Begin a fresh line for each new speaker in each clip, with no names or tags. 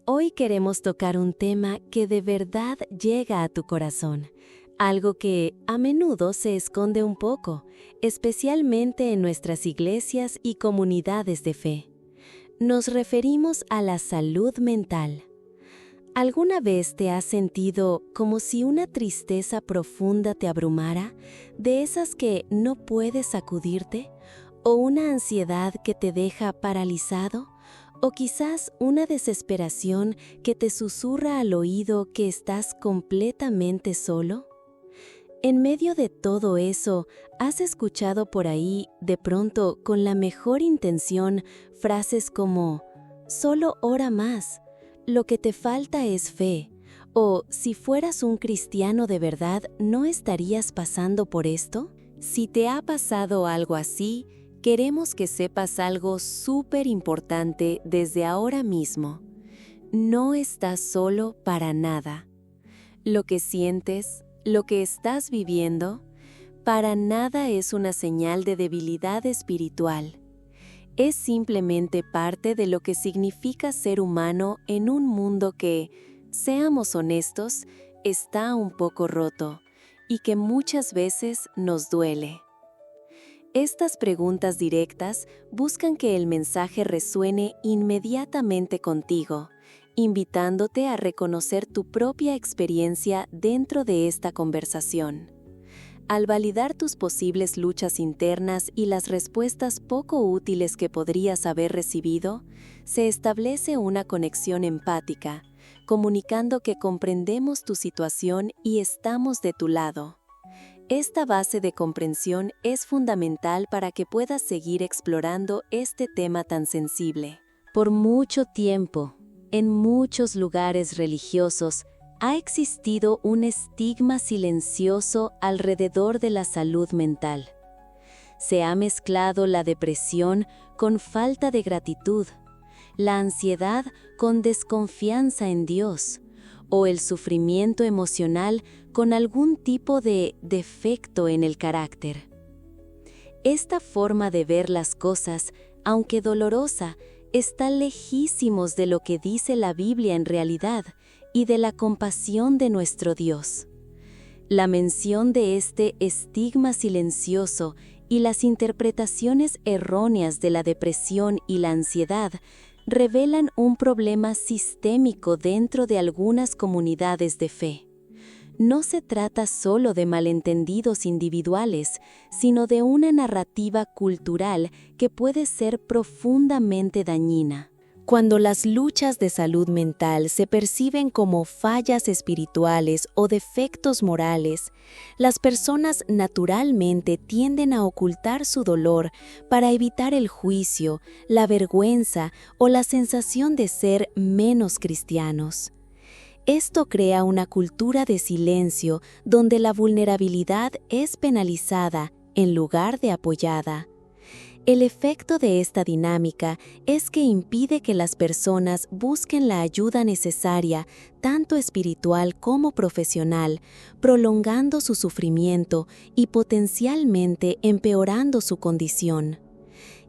Hoy queremos tocar un tema que de verdad llega a tu corazón, algo que a menudo se esconde un poco, especialmente en nuestras iglesias y comunidades de fe. Nos referimos a la salud mental. ¿Alguna vez te has sentido como si una tristeza profunda te abrumara, de esas que no puedes sacudirte, o una ansiedad que te deja paralizado? O quizás una desesperación que te susurra al oído que estás completamente solo. En medio de todo eso, ¿has escuchado por ahí, de pronto, con la mejor intención, frases como «Solo ora más», «Lo que te falta es fe», o «Si fueras un cristiano de verdad, ¿no estarías pasando por esto?». Si te ha pasado algo así, queremos que sepas algo súper importante desde ahora mismo. No estás solo para nada. Lo que sientes, lo que estás viviendo, para nada es una señal de debilidad espiritual. Es simplemente parte de lo que significa ser humano en un mundo que, seamos honestos, está un poco roto y que muchas veces nos duele. Estas preguntas directas buscan que el mensaje resuene inmediatamente contigo, invitándote a reconocer tu propia experiencia dentro de esta conversación. Al validar tus posibles luchas internas y las respuestas poco útiles que podrías haber recibido, se establece una conexión empática, comunicando que comprendemos tu situación y estamos de tu lado. Esta base de comprensión es fundamental para que puedas seguir explorando este tema tan sensible. Por mucho tiempo, en muchos lugares religiosos, ha existido un estigma silencioso alrededor de la salud mental. Se ha mezclado la depresión con falta de gratitud, la ansiedad con desconfianza en Dios, o el sufrimiento emocional con algún tipo de defecto en el carácter. Esta forma de ver las cosas, aunque dolorosa, está lejísimos de lo que dice la Biblia en realidad y de la compasión de nuestro Dios. La mención de este estigma silencioso y las interpretaciones erróneas de la depresión y la ansiedad revelan un problema sistémico dentro de algunas comunidades de fe. No se trata solo de malentendidos individuales, sino de una narrativa cultural que puede ser profundamente dañina. Cuando las luchas de salud mental se perciben como fallas espirituales o defectos morales, las personas naturalmente tienden a ocultar su dolor para evitar el juicio, la vergüenza o la sensación de ser menos cristianos. Esto crea una cultura de silencio donde la vulnerabilidad es penalizada en lugar de apoyada. El efecto de esta dinámica es que impide que las personas busquen la ayuda necesaria, tanto espiritual como profesional, prolongando su sufrimiento y potencialmente empeorando su condición.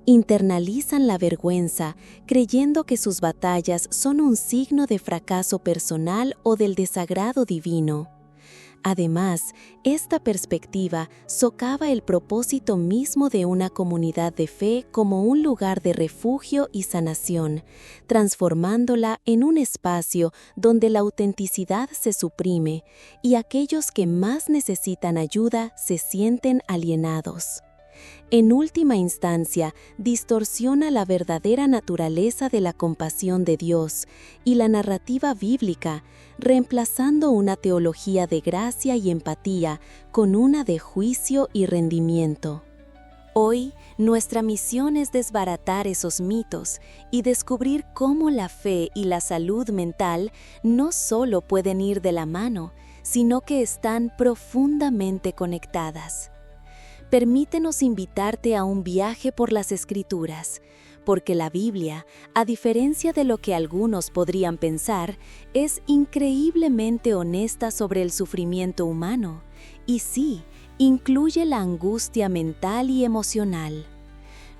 Internalizan la vergüenza, creyendo que sus batallas son un signo de fracaso personal o del desagrado divino. Además, esta perspectiva socava el propósito mismo de una comunidad de fe como un lugar de refugio y sanación, transformándola en un espacio donde la autenticidad se suprime y aquellos que más necesitan ayuda se sienten alienados. En última instancia, distorsiona la verdadera naturaleza de la compasión de Dios y la narrativa bíblica, reemplazando una teología de gracia y empatía con una de juicio y rendimiento. Hoy, nuestra misión es desbaratar esos mitos y descubrir cómo la fe y la salud mental no solo pueden ir de la mano, sino que están profundamente conectadas. Permítenos invitarte a un viaje por las Escrituras, porque la Biblia, a diferencia de lo que algunos podrían pensar, es increíblemente honesta sobre el sufrimiento humano, y sí, incluye la angustia mental y emocional.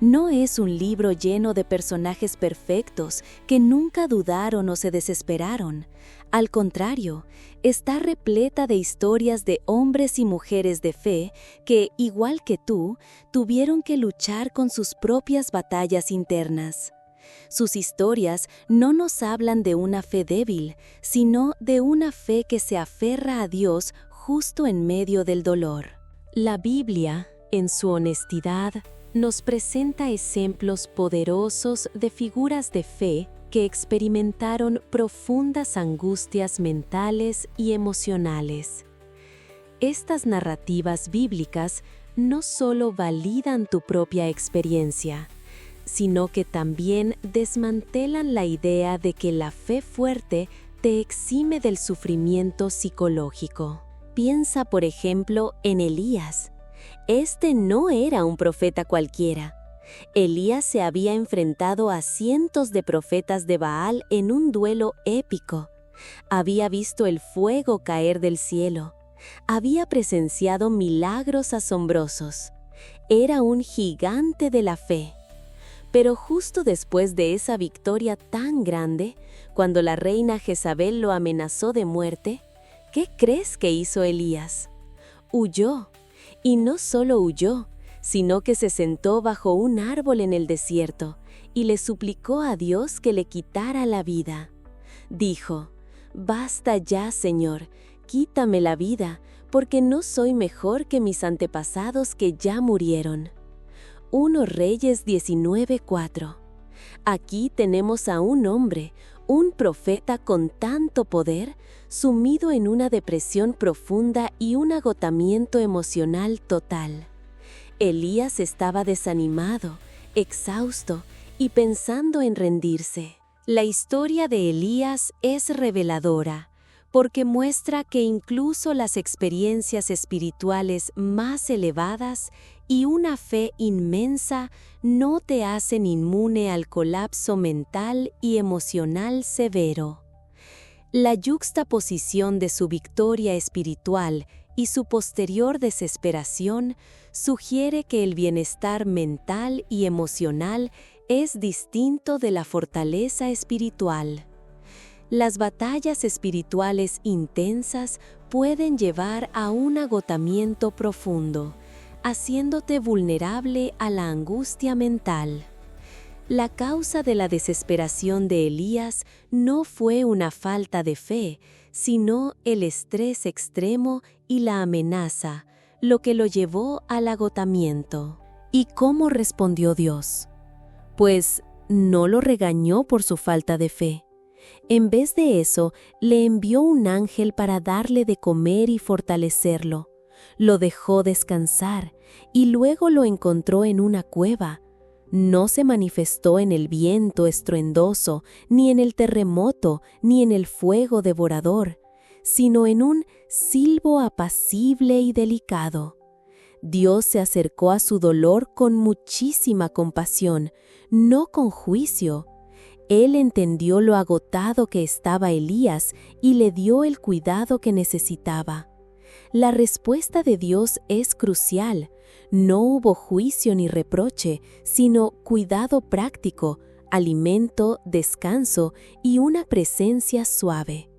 No es un libro lleno de personajes perfectos que nunca dudaron o se desesperaron. Al contrario, está repleta de historias de hombres y mujeres de fe que, igual que tú, tuvieron que luchar con sus propias batallas internas. Sus historias no nos hablan de una fe débil, sino de una fe que se aferra a Dios justo en medio del dolor. La Biblia, en su honestidad, nos presenta ejemplos poderosos de figuras de fe que experimentaron profundas angustias mentales y emocionales. Estas narrativas bíblicas no solo validan tu propia experiencia, sino que también desmantelan la idea de que la fe fuerte te exime del sufrimiento psicológico. Piensa, por ejemplo, en Elías. Este no era un profeta cualquiera. Elías se había enfrentado a cientos de profetas de Baal en un duelo épico. Había visto el fuego caer del cielo. Había presenciado milagros asombrosos. Era un gigante de la fe. Pero justo después de esa victoria tan grande, cuando la reina Jezabel lo amenazó de muerte, ¿qué crees que hizo Elías? Huyó. Y no solo huyó, sino que se sentó bajo un árbol en el desierto y le suplicó a Dios que le quitara la vida. Dijo: «Basta ya, Señor, quítame la vida, porque no soy mejor que mis antepasados que ya murieron». 1 Reyes 19:4. Aquí tenemos a un hombre, un profeta con tanto poder, sumido en una depresión profunda y un agotamiento emocional total. Elías estaba desanimado, exhausto y pensando en rendirse. La historia de Elías es reveladora, porque muestra que incluso las experiencias espirituales más elevadas y una fe inmensa no te hacen inmune al colapso mental y emocional severo. La yuxtaposición de su victoria espiritual y su posterior desesperación sugiere que el bienestar mental y emocional es distinto de la fortaleza espiritual. Las batallas espirituales intensas pueden llevar a un agotamiento profundo, haciéndote vulnerable a la angustia mental. La causa de la desesperación de Elías no fue una falta de fe, sino el estrés extremo y la amenaza, lo que lo llevó al agotamiento. ¿Y cómo respondió Dios? Pues no lo regañó por su falta de fe. En vez de eso, le envió un ángel para darle de comer y fortalecerlo. Lo dejó descansar y luego lo encontró en una cueva. No se manifestó en el viento estruendoso, ni en el terremoto, ni en el fuego devorador, sino en un silbo apacible y delicado. Dios se acercó a su dolor con muchísima compasión, no con juicio. Él entendió lo agotado que estaba Elías y le dio el cuidado que necesitaba. La respuesta de Dios es crucial. No hubo juicio ni reproche, sino cuidado práctico, alimento, descanso y una presencia suave.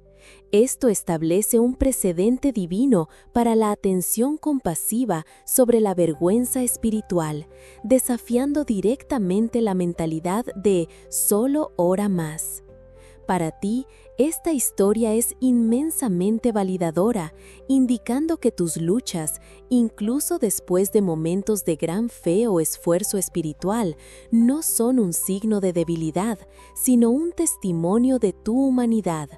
Esto establece un precedente divino para la atención compasiva sobre la vergüenza espiritual, desafiando directamente la mentalidad de «solo ora más». Para ti, esta historia es inmensamente validadora, indicando que tus luchas, incluso después de momentos de gran fe o esfuerzo espiritual, no son un signo de debilidad, sino un testimonio de tu humanidad.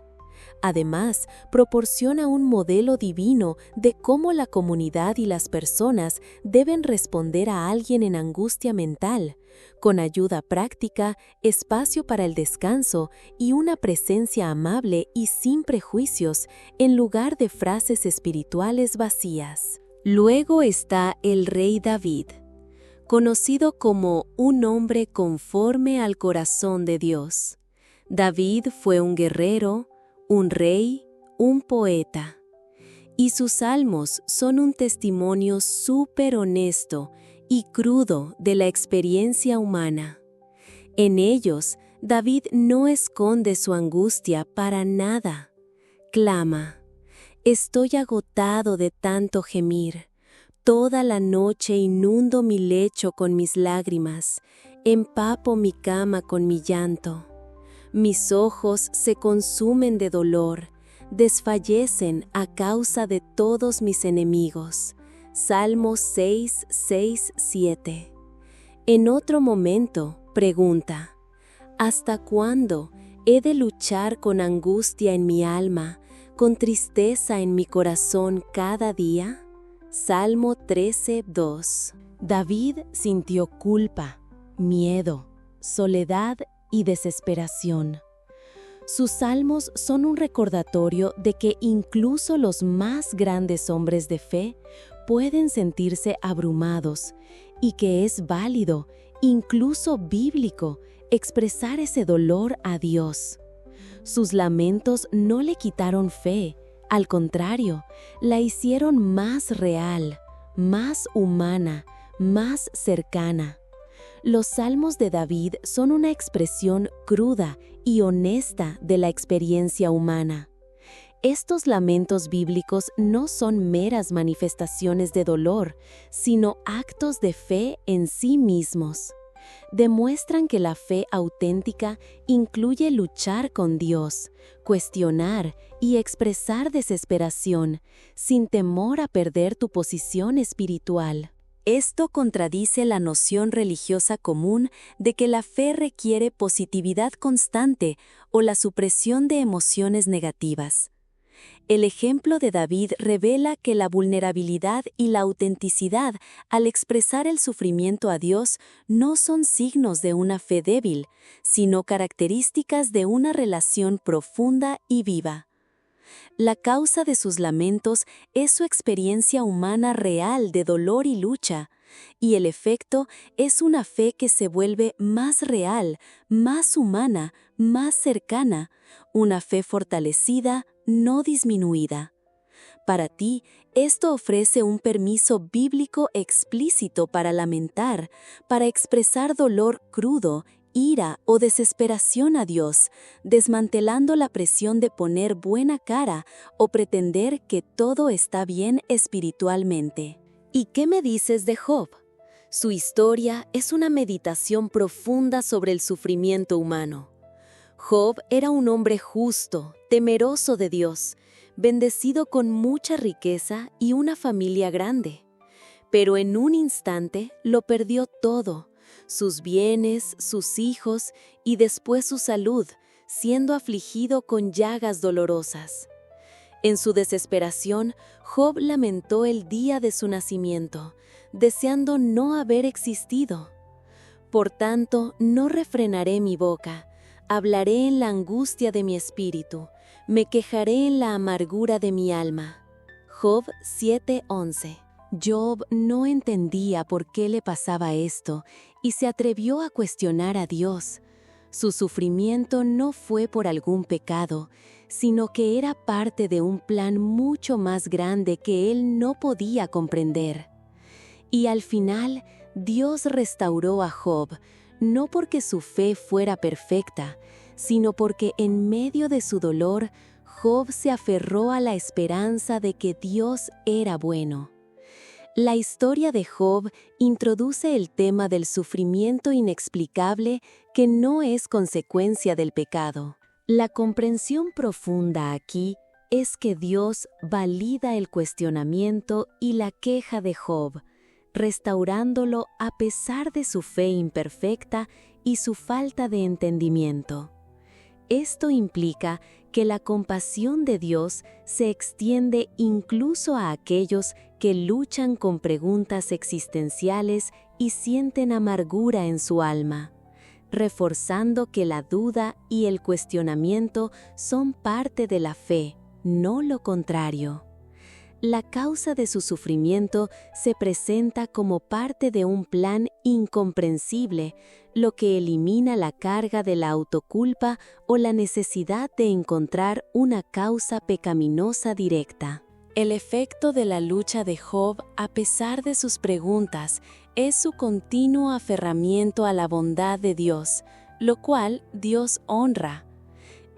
Además, proporciona un modelo divino de cómo la comunidad y las personas deben responder a alguien en angustia mental, con ayuda práctica, espacio para el descanso y una presencia amable y sin prejuicios, en lugar de frases espirituales vacías. Luego está el rey David, conocido como un hombre conforme al corazón de Dios. David fue un guerrero, un rey, un poeta. Y sus salmos son un testimonio súper honesto y crudo de la experiencia humana. En ellos, David no esconde su angustia para nada. Clama: «Estoy agotado de tanto gemir. Toda la noche inundo mi lecho con mis lágrimas, empapo mi cama con mi llanto. Mis ojos se consumen de dolor, desfallecen a causa de todos mis enemigos». Salmos 6, 6, 7. En otro momento, pregunta: ¿hasta cuándo he de luchar con angustia en mi alma, con tristeza en mi corazón cada día? Salmo 13, 2. David sintió culpa, miedo, soledad y desesperación. Sus salmos son un recordatorio de que incluso los más grandes hombres de fe pueden sentirse abrumados y que es válido, incluso bíblico, expresar ese dolor a Dios. Sus lamentos no le quitaron fe, al contrario, la hicieron más real, más humana, más cercana. Los salmos de David son una expresión cruda y honesta de la experiencia humana. Estos lamentos bíblicos no son meras manifestaciones de dolor, sino actos de fe en sí mismos. Demuestran que la fe auténtica incluye luchar con Dios, cuestionar y expresar desesperación, sin temor a perder tu posición espiritual. Esto contradice la noción religiosa común de que la fe requiere positividad constante o la supresión de emociones negativas. El ejemplo de David revela que la vulnerabilidad y la autenticidad al expresar el sufrimiento a Dios no son signos de una fe débil, sino características de una relación profunda y viva. La causa de sus lamentos es su experiencia humana real de dolor y lucha, y el efecto es una fe que se vuelve más real, más humana, más cercana, una fe fortalecida, no disminuida. Para ti, esto ofrece un permiso bíblico explícito para lamentar, para expresar dolor crudo, ira o desesperación a Dios, desmantelando la presión de poner buena cara o pretender que todo está bien espiritualmente. ¿Y qué me dices de Job? Su historia es una meditación profunda sobre el sufrimiento humano. Job era un hombre justo, temeroso de Dios, bendecido con mucha riqueza y una familia grande. Pero en un instante lo perdió todo: sus bienes, sus hijos y después su salud, siendo afligido con llagas dolorosas. En su desesperación, Job lamentó el día de su nacimiento, deseando no haber existido. Por tanto, no refrenaré mi boca, hablaré en la angustia de mi espíritu, me quejaré en la amargura de mi alma. Job 7:11. Job no entendía por qué le pasaba esto y se atrevió a cuestionar a Dios. Su sufrimiento no fue por algún pecado, sino que era parte de un plan mucho más grande que él no podía comprender. Y al final, Dios restauró a Job, no porque su fe fuera perfecta, sino porque en medio de su dolor, Job se aferró a la esperanza de que Dios era bueno. La historia de Job introduce el tema del sufrimiento inexplicable que no es consecuencia del pecado. La comprensión profunda aquí es que Dios valida el cuestionamiento y la queja de Job, restaurándolo a pesar de su fe imperfecta y su falta de entendimiento. Esto implica que la compasión de Dios se extiende incluso a aquellos que luchan con preguntas existenciales y sienten amargura en su alma, reforzando que la duda y el cuestionamiento son parte de la fe, no lo contrario. La causa de su sufrimiento se presenta como parte de un plan incomprensible, lo que elimina la carga de la autoculpa o la necesidad de encontrar una causa pecaminosa directa. El efecto de la lucha de Job, a pesar de sus preguntas, es su continuo aferramiento a la bondad de Dios, lo cual Dios honra.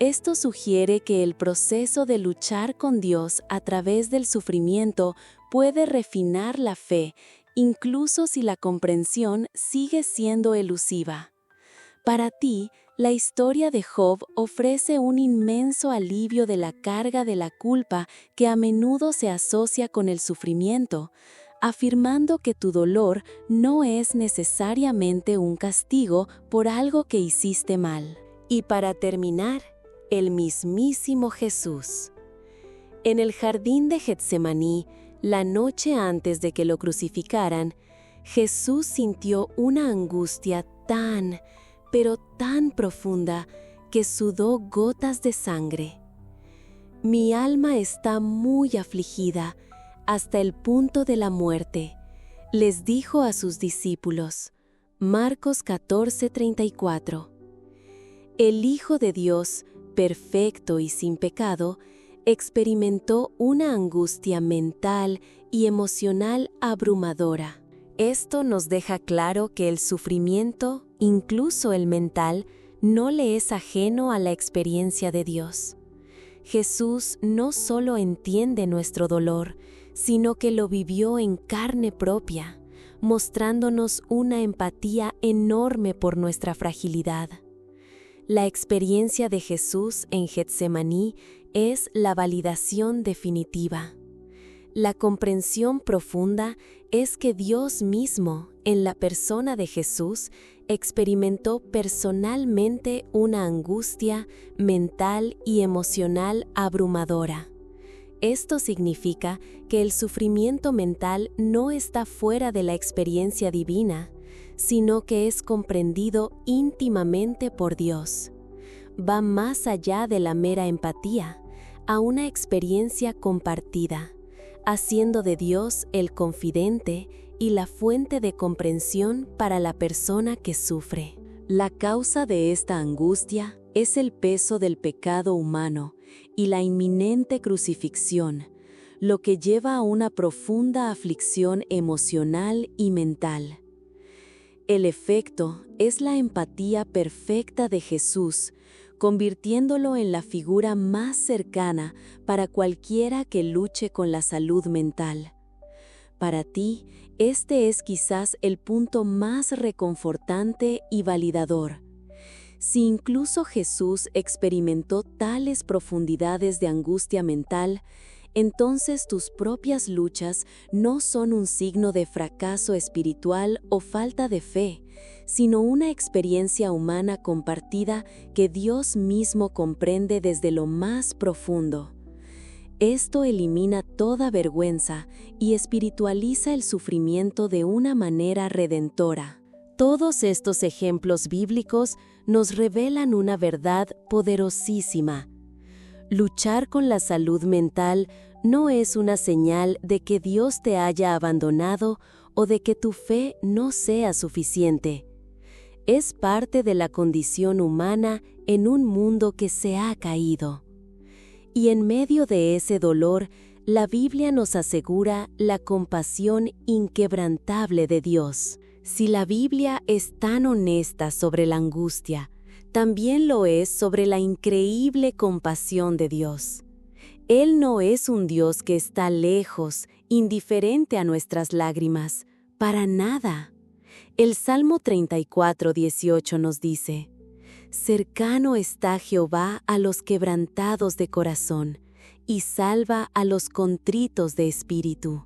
Esto sugiere que el proceso de luchar con Dios a través del sufrimiento puede refinar la fe, incluso si la comprensión sigue siendo elusiva. Para ti, la historia de Job ofrece un inmenso alivio de la carga de la culpa que a menudo se asocia con el sufrimiento, afirmando que tu dolor no es necesariamente un castigo por algo que hiciste mal. Y para terminar, el mismísimo Jesús. En el jardín de Getsemaní, la noche antes de que lo crucificaran, Jesús sintió una angustia pero tan profunda, que sudó gotas de sangre. Mi alma está muy afligida, hasta el punto de la muerte, les dijo a sus discípulos. Marcos 14:34. El Hijo de Dios, perfecto y sin pecado, experimentó una angustia mental y emocional abrumadora. Esto nos deja claro que el sufrimiento, incluso el mental, no le es ajeno a la experiencia de Dios. Jesús no solo entiende nuestro dolor, sino que lo vivió en carne propia, mostrándonos una empatía enorme por nuestra fragilidad. La experiencia de Jesús en Getsemaní es la validación definitiva. La comprensión profunda es que Dios mismo, en la persona de Jesús, experimentó personalmente una angustia mental y emocional abrumadora. Esto significa que el sufrimiento mental no está fuera de la experiencia divina, sino que es comprendido íntimamente por Dios. Va más allá de la mera empatía, a una experiencia compartida, haciendo de Dios el confidente y la fuente de comprensión para la persona que sufre. La causa de esta angustia es el peso del pecado humano y la inminente crucifixión, lo que lleva a una profunda aflicción emocional y mental. El efecto es la empatía perfecta de Jesús, convirtiéndolo en la figura más cercana para cualquiera que luche con la salud mental. Para ti, este es quizás el punto más reconfortante y validador. Si incluso Jesús experimentó tales profundidades de angustia mental, entonces tus propias luchas no son un signo de fracaso espiritual o falta de fe, sino una experiencia humana compartida que Dios mismo comprende desde lo más profundo. Esto elimina toda vergüenza y espiritualiza el sufrimiento de una manera redentora. Todos estos ejemplos bíblicos nos revelan una verdad poderosísima. Luchar con la salud mental no es una señal de que Dios te haya abandonado o de que tu fe no sea suficiente. Es parte de la condición humana en un mundo que se ha caído. Y en medio de ese dolor, la Biblia nos asegura la compasión inquebrantable de Dios. Si la Biblia es tan honesta sobre la angustia, también lo es sobre la increíble compasión de Dios. Él no es un Dios que está lejos, indiferente a nuestras lágrimas, para nada. El Salmo 34:18 nos dice: «Cercano está Jehová a los quebrantados de corazón, y salva a los contritos de espíritu».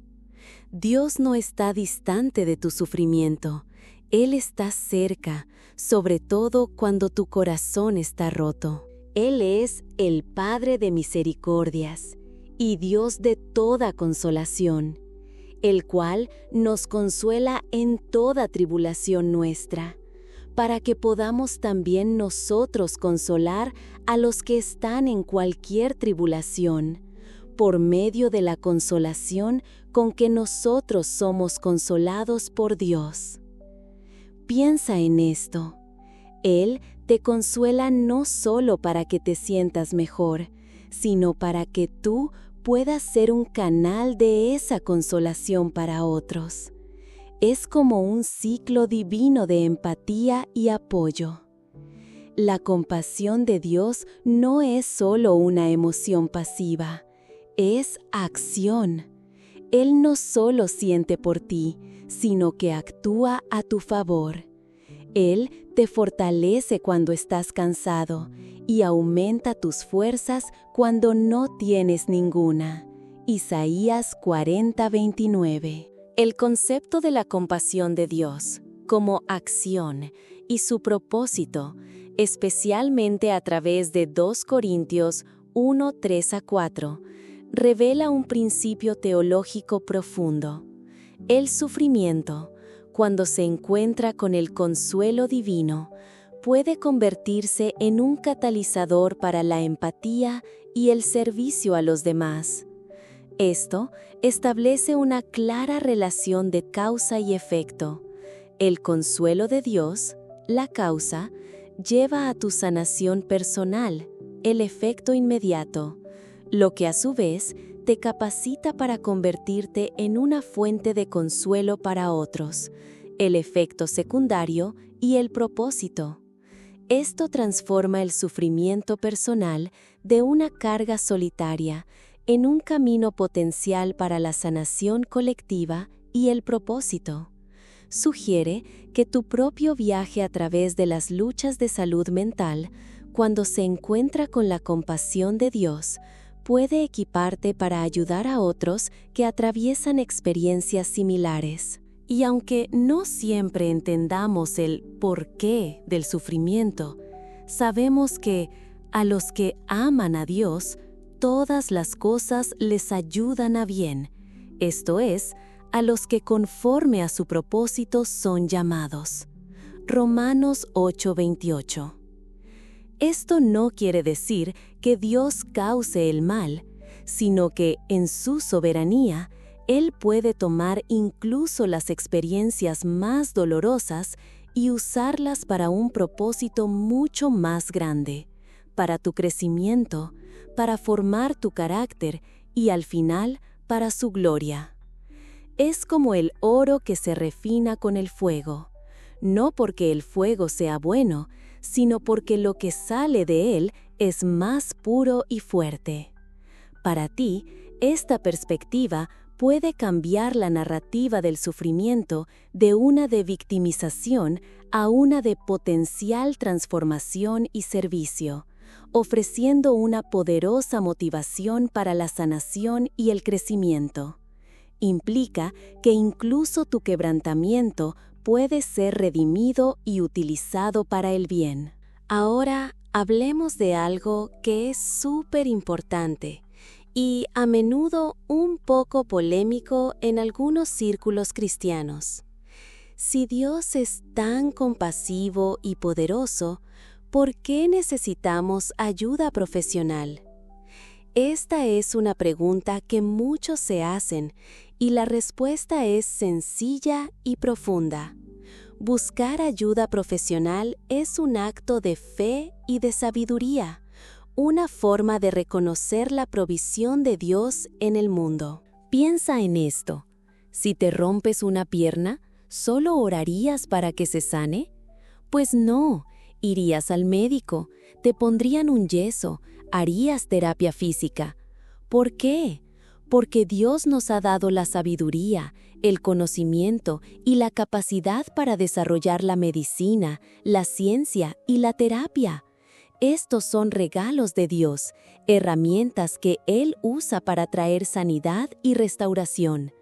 Dios no está distante de tu sufrimiento, Él está cerca, sobre todo cuando tu corazón está roto. Él es el Padre de misericordias y Dios de toda consolación, el cual nos consuela en toda tribulación nuestra, para que podamos también nosotros consolar a los que están en cualquier tribulación, por medio de la consolación con que nosotros somos consolados por Dios. Piensa en esto. Él te consuela no solo para que te sientas mejor, sino para que tú puedas ser un canal de esa consolación para otros. Es como un ciclo divino de empatía y apoyo. La compasión de Dios no es solo una emoción pasiva, es acción. Él no solo siente por ti, sino que actúa a tu favor. Él te fortalece cuando estás cansado y aumenta tus fuerzas cuando no tienes ninguna. Isaías 40:29. El concepto de la compasión de Dios como acción y su propósito, especialmente a través de 2 Corintios 1:3-4, revela un principio teológico profundo. El sufrimiento, cuando se encuentra con el consuelo divino, puede convertirse en un catalizador para la empatía y el servicio a los demás. Esto establece una clara relación de causa y efecto. El consuelo de Dios, la causa, lleva a tu sanación personal, el efecto inmediato, lo que a su vez te capacita para convertirte en una fuente de consuelo para otros, el efecto secundario y el propósito. Esto transforma el sufrimiento personal de una carga solitaria en un camino potencial para la sanación colectiva y el propósito. Sugiere que tu propio viaje a través de las luchas de salud mental, cuando se encuentra con la compasión de Dios, puede equiparte para ayudar a otros que atraviesan experiencias similares. Y aunque no siempre entendamos el porqué del sufrimiento, sabemos que a los que aman a Dios, todas las cosas les ayudan a bien, esto es, a los que conforme a su propósito son llamados. Romanos 8:28. Esto no quiere decir que Dios cause el mal, sino que en su soberanía, Él puede tomar incluso las experiencias más dolorosas y usarlas para un propósito mucho más grande, para tu crecimiento, para formar tu carácter y al final para su gloria. Es como el oro que se refina con el fuego, no porque el fuego sea bueno, sino porque lo que sale de él es más puro y fuerte. Para ti, esta perspectiva puede cambiar la narrativa del sufrimiento de una de victimización a una de potencial transformación y servicio, ofreciendo una poderosa motivación para la sanación y el crecimiento. Implica que incluso tu quebrantamiento puede ser redimido y utilizado para el bien. Ahora hablemos de algo que es súper importante y a menudo un poco polémico en algunos círculos cristianos. Si Dios es tan compasivo y poderoso, ¿por qué necesitamos ayuda profesional? Esta es una pregunta que muchos se hacen y la respuesta es sencilla y profunda. Buscar ayuda profesional es un acto de fe y de sabiduría, una forma de reconocer la provisión de Dios en el mundo. Piensa en esto. Si te rompes una pierna, ¿solo orarías para que se sane? Pues no, irías al médico, te pondrían un yeso, harías terapia física. ¿Por qué? Porque Dios nos ha dado la sabiduría, el conocimiento y la capacidad para desarrollar la medicina, la ciencia y la terapia. Estos son regalos de Dios, herramientas que Él usa para traer sanidad y restauración.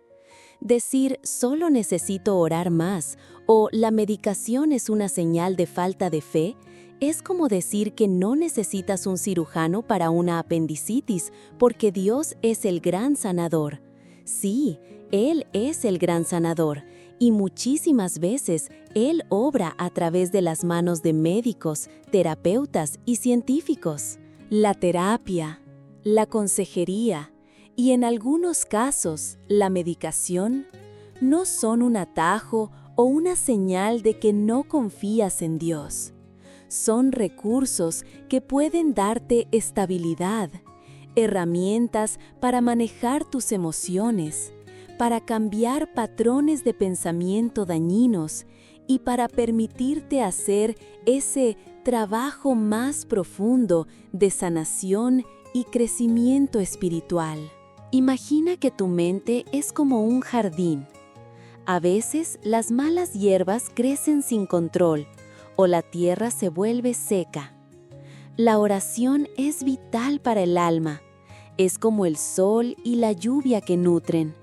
Decir solo necesito orar más o la medicación es una señal de falta de fe es como decir que no necesitas un cirujano para una apendicitis porque Dios es el gran sanador. Sí, Él es el gran sanador y muchísimas veces Él obra a través de las manos de médicos, terapeutas y científicos. La terapia, la consejería y en algunos casos la medicación no son un atajo o una señal de que no confías en Dios. Son recursos que pueden darte estabilidad, herramientas para manejar tus emociones, para cambiar patrones de pensamiento dañinos y para permitirte hacer ese trabajo más profundo de sanación y crecimiento espiritual. Imagina que tu mente es como un jardín. A veces las malas hierbas crecen sin control o la tierra se vuelve seca. La oración es vital para el alma. Es como el sol y la lluvia que nutren.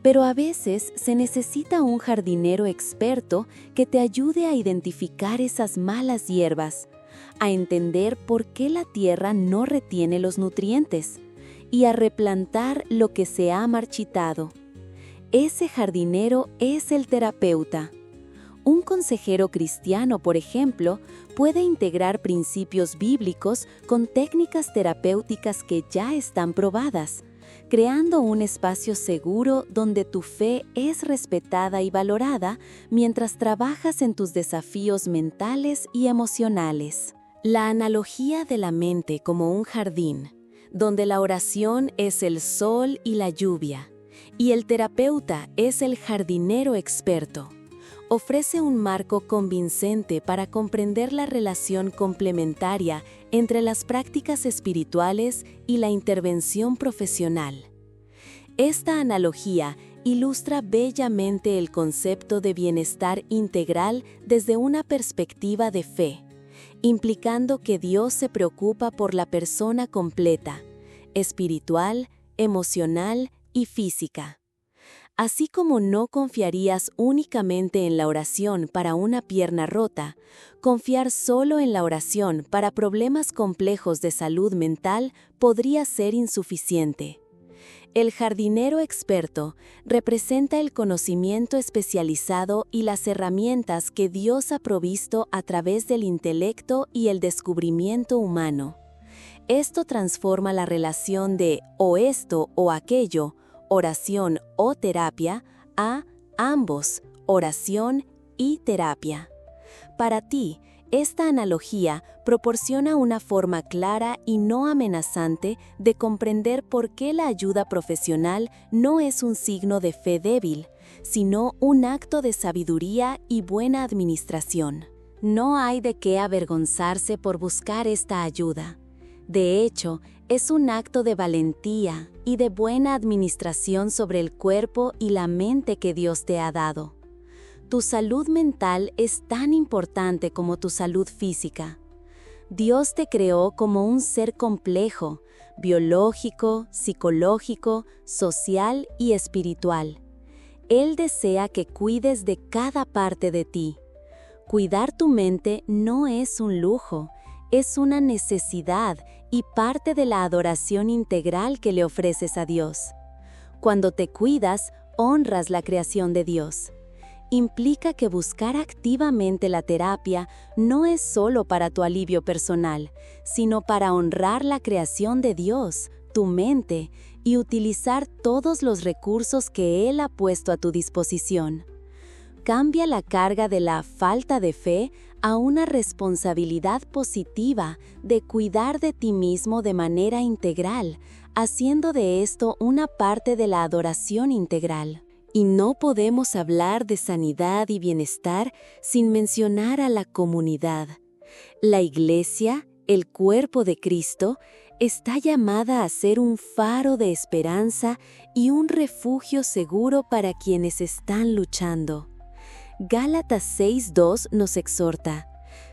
Pero a veces se necesita un jardinero experto que te ayude a identificar esas malas hierbas, a entender por qué la tierra no retiene los nutrientes y a replantar lo que se ha marchitado. Ese jardinero es el terapeuta. Un consejero cristiano, por ejemplo, puede integrar principios bíblicos con técnicas terapéuticas que ya están probadas, creando un espacio seguro donde tu fe es respetada y valorada mientras trabajas en tus desafíos mentales y emocionales. La analogía de la mente como un jardín, donde la oración es el sol y la lluvia, y el terapeuta es el jardinero experto, ofrece un marco convincente para comprender la relación complementaria entre las prácticas espirituales y la intervención profesional. Esta analogía ilustra bellamente el concepto de bienestar integral desde una perspectiva de fe, implicando que Dios se preocupa por la persona completa, espiritual, emocional y física. Así como no confiarías únicamente en la oración para una pierna rota, confiar solo en la oración para problemas complejos de salud mental podría ser insuficiente. El jardinero experto representa el conocimiento especializado y las herramientas que Dios ha provisto a través del intelecto y el descubrimiento humano. Esto transforma la relación de o esto o aquello, oración o terapia, a ambos, oración y terapia. Para ti, esta analogía proporciona una forma clara y no amenazante de comprender por qué la ayuda profesional no es un signo de fe débil, sino un acto de sabiduría y buena administración. No hay de qué avergonzarse por buscar esta ayuda. De hecho, es un acto de valentía y de buena administración sobre el cuerpo y la mente que Dios te ha dado. Tu salud mental es tan importante como tu salud física. Dios te creó como un ser complejo, biológico, psicológico, social y espiritual. Él desea que cuides de cada parte de ti. Cuidar tu mente no es un lujo, es una necesidad y parte de la adoración integral que le ofreces a Dios. Cuando te cuidas, honras la creación de Dios. Implica que buscar activamente la terapia no es solo para tu alivio personal, sino para honrar la creación de Dios, tu mente, y utilizar todos los recursos que Él ha puesto a tu disposición. Cambia la carga de la falta de fe a una responsabilidad positiva de cuidar de ti mismo de manera integral, haciendo de esto una parte de la adoración integral. Y no podemos hablar de sanidad y bienestar sin mencionar a la comunidad. La Iglesia, el cuerpo de Cristo, está llamada a ser un faro de esperanza y un refugio seguro para quienes están luchando. Gálatas 6:2 nos exhorta: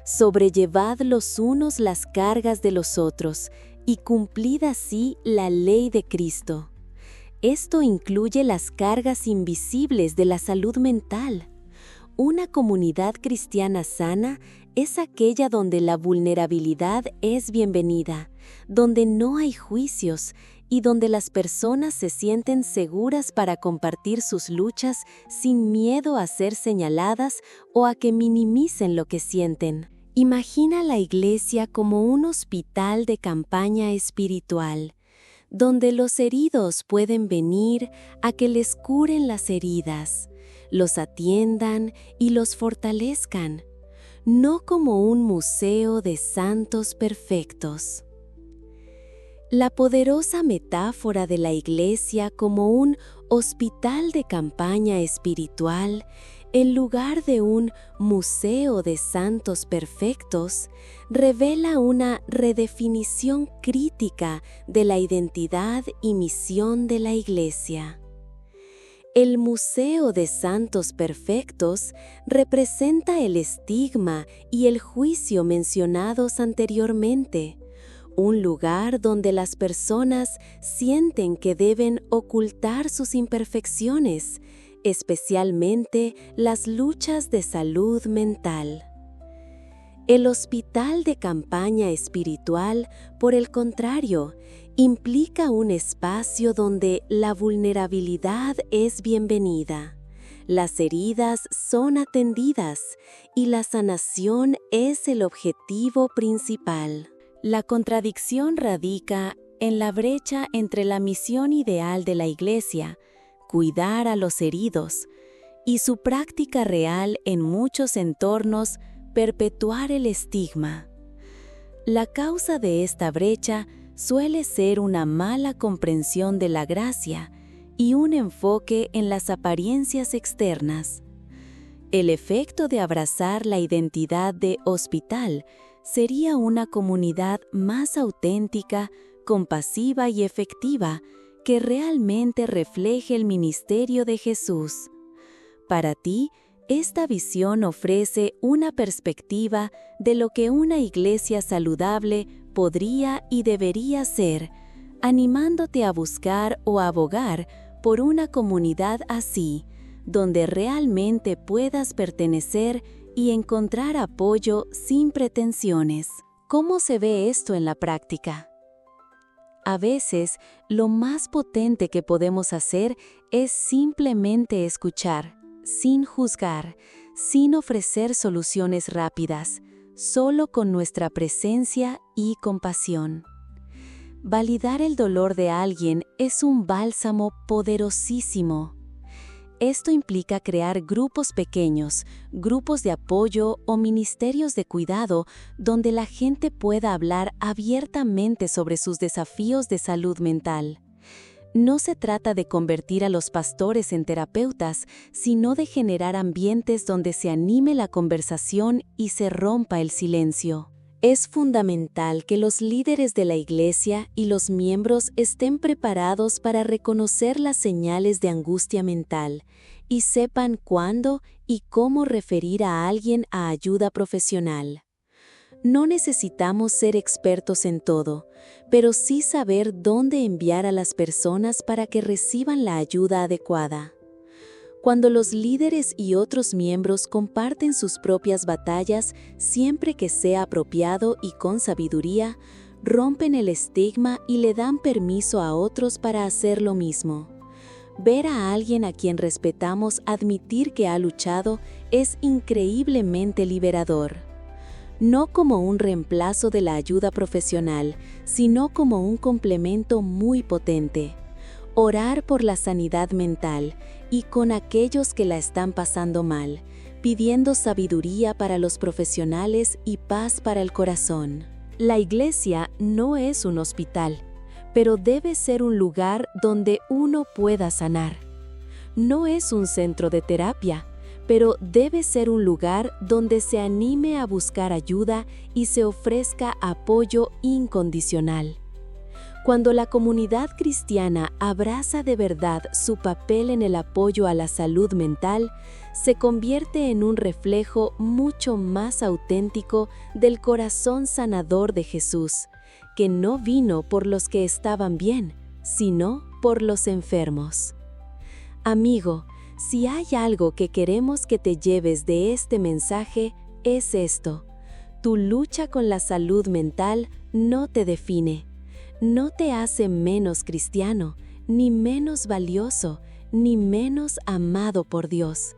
sobrellevad los unos las cargas de los otros y cumplid así la ley de Cristo. Esto incluye las cargas invisibles de la salud mental. Una comunidad cristiana sana es aquella donde la vulnerabilidad es bienvenida, donde no hay juicios y donde las personas se sienten seguras para compartir sus luchas sin miedo a ser señaladas o a que minimicen lo que sienten. Imagina la iglesia como un hospital de campaña espiritual, donde los heridos pueden venir a que les curen las heridas, los atiendan y los fortalezcan, no como un museo de santos perfectos. La poderosa metáfora de la Iglesia como un hospital de campaña espiritual, en lugar de un museo de santos perfectos, revela una redefinición crítica de la identidad y misión de la Iglesia. El Museo de Santos Perfectos representa el estigma y el juicio mencionados anteriormente, un lugar donde las personas sienten que deben ocultar sus imperfecciones, especialmente las luchas de salud mental. El hospital de campaña espiritual, por el contrario, implica un espacio donde la vulnerabilidad es bienvenida, las heridas son atendidas y la sanación es el objetivo principal. La contradicción radica en la brecha entre la misión ideal de la Iglesia, cuidar a los heridos, y su práctica real en muchos entornos, perpetuar el estigma. La causa de esta brecha suele ser una mala comprensión de la gracia y un enfoque en las apariencias externas. El efecto de abrazar la identidad de hospital sería una comunidad más auténtica, compasiva y efectiva que realmente refleje el ministerio de Jesús. Para ti, esta visión ofrece una perspectiva de lo que una iglesia saludable podría y debería ser, animándote a buscar o abogar por una comunidad así, donde realmente puedas pertenecer y encontrar apoyo sin pretensiones. ¿Cómo se ve esto en la práctica? A veces, lo más potente que podemos hacer es simplemente escuchar, sin juzgar, sin ofrecer soluciones rápidas, solo con nuestra presencia y compasión. Validar el dolor de alguien es un bálsamo poderosísimo. Esto implica crear grupos pequeños, grupos de apoyo o ministerios de cuidado donde la gente pueda hablar abiertamente sobre sus desafíos de salud mental. No se trata de convertir a los pastores en terapeutas, sino de generar ambientes donde se anime la conversación y se rompa el silencio. Es fundamental que los líderes de la Iglesia y los miembros estén preparados para reconocer las señales de angustia mental y sepan cuándo y cómo referir a alguien a ayuda profesional. No necesitamos ser expertos en todo, pero sí saber dónde enviar a las personas para que reciban la ayuda adecuada. Cuando los líderes y otros miembros comparten sus propias batallas, siempre que sea apropiado y con sabiduría, rompen el estigma y le dan permiso a otros para hacer lo mismo. Ver a alguien a quien respetamos admitir que ha luchado es increíblemente liberador. No como un reemplazo de la ayuda profesional, sino como un complemento muy potente. Orar por la sanidad mental y con aquellos que la están pasando mal, pidiendo sabiduría para los profesionales y paz para el corazón. La iglesia no es un hospital, pero debe ser un lugar donde uno pueda sanar. No es un centro de terapia, pero debe ser un lugar donde se anime a buscar ayuda y se ofrezca apoyo incondicional. Cuando la comunidad cristiana abraza de verdad su papel en el apoyo a la salud mental, se convierte en un reflejo mucho más auténtico del corazón sanador de Jesús, que no vino por los que estaban bien, sino por los enfermos. Amigo, si hay algo que queremos que te lleves de este mensaje, es esto: tu lucha con la salud mental no te define. No te hace menos cristiano, ni menos valioso, ni menos amado por Dios.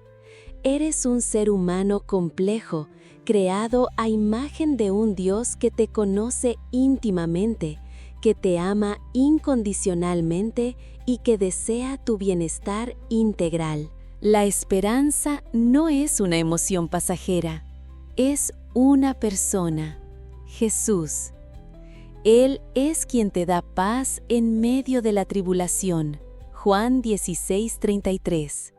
Eres un ser humano complejo, creado a imagen de un Dios que te conoce íntimamente, que te ama incondicionalmente y que desea tu bienestar integral. La esperanza no es una emoción pasajera, es una persona, Jesús. Él es quien te da paz en medio de la tribulación. Juan 16:33.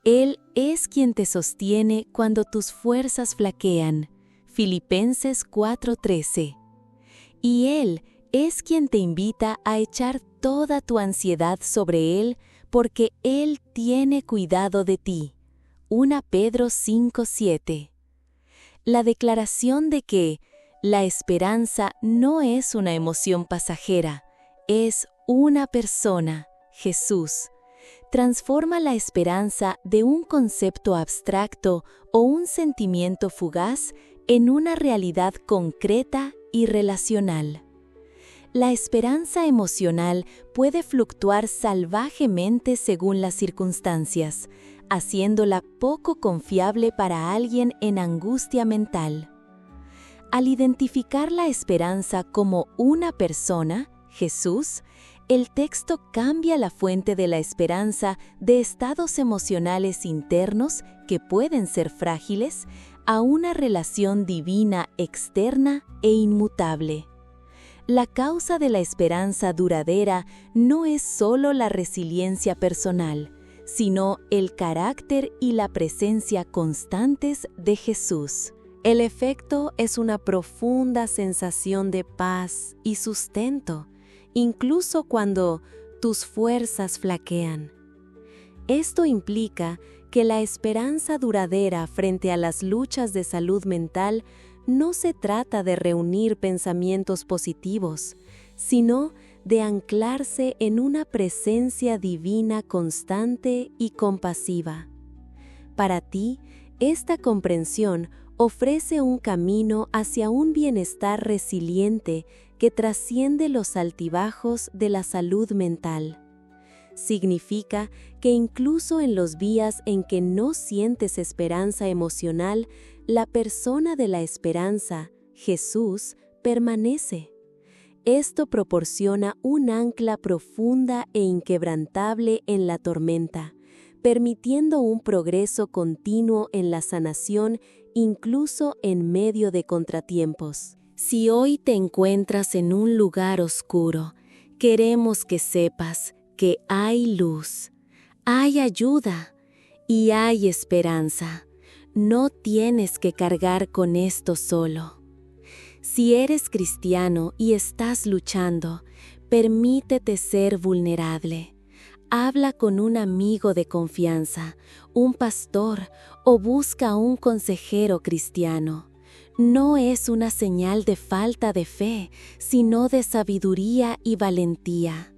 Él es quien te sostiene cuando tus fuerzas flaquean. Filipenses 4:13. Y Él es quien te invita a echar toda tu ansiedad sobre Él, porque Él tiene cuidado de ti. 1 Pedro 5:7. La declaración de que la esperanza no es una emoción pasajera, es una persona, Jesús, transforma la esperanza de un concepto abstracto o un sentimiento fugaz en una realidad concreta y relacional. La esperanza emocional puede fluctuar salvajemente según las circunstancias, haciéndola poco confiable para alguien en angustia mental. Al identificar la esperanza como una persona, Jesús, el texto cambia la fuente de la esperanza de estados emocionales internos que pueden ser frágiles a una relación divina externa e inmutable. La causa de la esperanza duradera no es solo la resiliencia personal, sino el carácter y la presencia constantes de Jesús. El efecto es una profunda sensación de paz y sustento, incluso cuando tus fuerzas flaquean. Esto implica que la esperanza duradera frente a las luchas de salud mental no se trata de reunir pensamientos positivos, sino de anclarse en una presencia divina constante y compasiva. Para ti, esta comprensión ofrece un camino hacia un bienestar resiliente que trasciende los altibajos de la salud mental. Significa que incluso en los días en que no sientes esperanza emocional, la persona de la esperanza, Jesús, permanece. Esto proporciona un ancla profunda e inquebrantable en la tormenta, permitiendo un progreso continuo en la sanación incluso en medio de contratiempos. Si hoy te encuentras en un lugar oscuro, queremos que sepas que hay luz, hay ayuda y hay esperanza. No tienes que cargar con esto solo. Si eres cristiano y estás luchando, permítete ser vulnerable. Habla con un amigo de confianza, un pastor o busca un consejero cristiano. No es una señal de falta de fe, sino de sabiduría y valentía.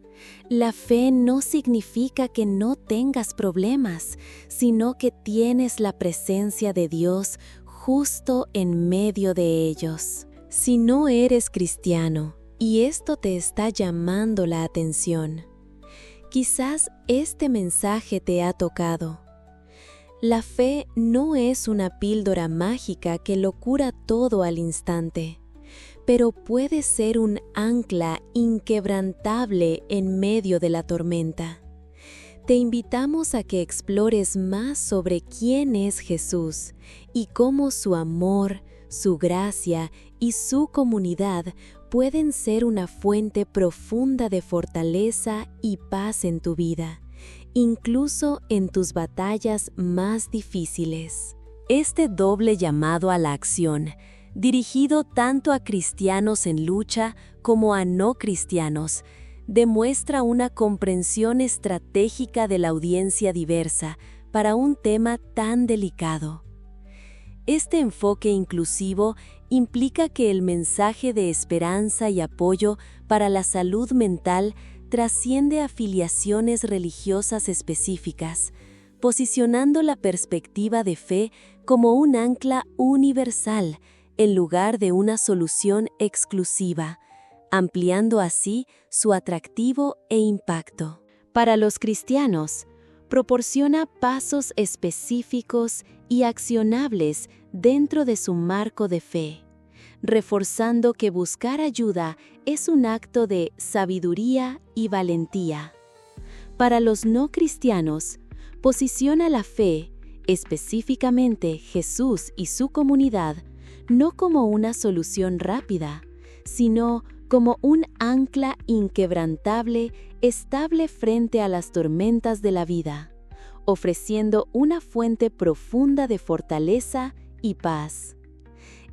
La fe no significa que no tengas problemas, sino que tienes la presencia de Dios justo en medio de ellos. Si no eres cristiano y esto te está llamando la atención, quizás este mensaje te ha tocado. La fe no es una píldora mágica que lo cura todo al instante, pero puede ser un ancla inquebrantable en medio de la tormenta. Te invitamos a que explores más sobre quién es Jesús y cómo su amor, su gracia y su comunidad pueden ser una fuente profunda de fortaleza y paz en tu vida, incluso en tus batallas más difíciles. Este doble llamado a la acción, dirigido tanto a cristianos en lucha como a no cristianos, demuestra una comprensión estratégica de la audiencia diversa para un tema tan delicado. Este enfoque inclusivo implica que el mensaje de esperanza y apoyo para la salud mental trasciende afiliaciones religiosas específicas, posicionando la perspectiva de fe como un ancla universal en lugar de una solución exclusiva, ampliando así su atractivo e impacto. Para los cristianos, proporciona pasos específicos y accionables dentro de su marco de fe, reforzando que buscar ayuda es un acto de sabiduría y valentía. Para los no cristianos, posiciona la fe, específicamente Jesús y su comunidad, no como una solución rápida, sino como un ancla inquebrantable, estable frente a las tormentas de la vida, ofreciendo una fuente profunda de fortaleza y paz.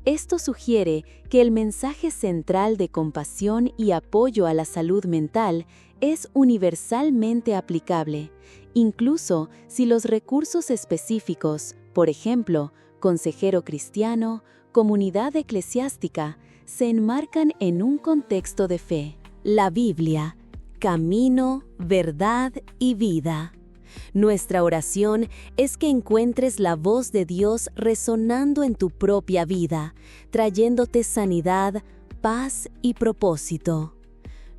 Esto sugiere que el mensaje central de compasión y apoyo a la salud mental es universalmente aplicable, incluso si los recursos específicos, por ejemplo, consejero cristiano, comunidad eclesiástica, se enmarcan en un contexto de fe. La Biblia, camino, verdad y vida. Nuestra oración es que encuentres la voz de Dios resonando en tu propia vida, trayéndote sanidad, paz y propósito.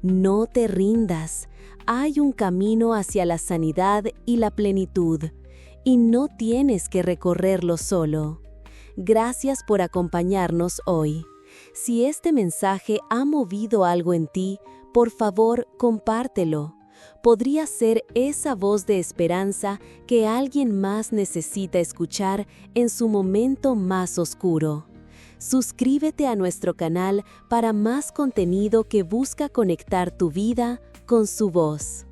No te rindas, hay un camino hacia la sanidad y la plenitud, y no tienes que recorrerlo solo. Gracias por acompañarnos hoy. Si este mensaje ha movido algo en ti, por favor, compártelo. Podría ser esa voz de esperanza que alguien más necesita escuchar en su momento más oscuro. Suscríbete a nuestro canal para más contenido que busca conectar tu vida con su voz.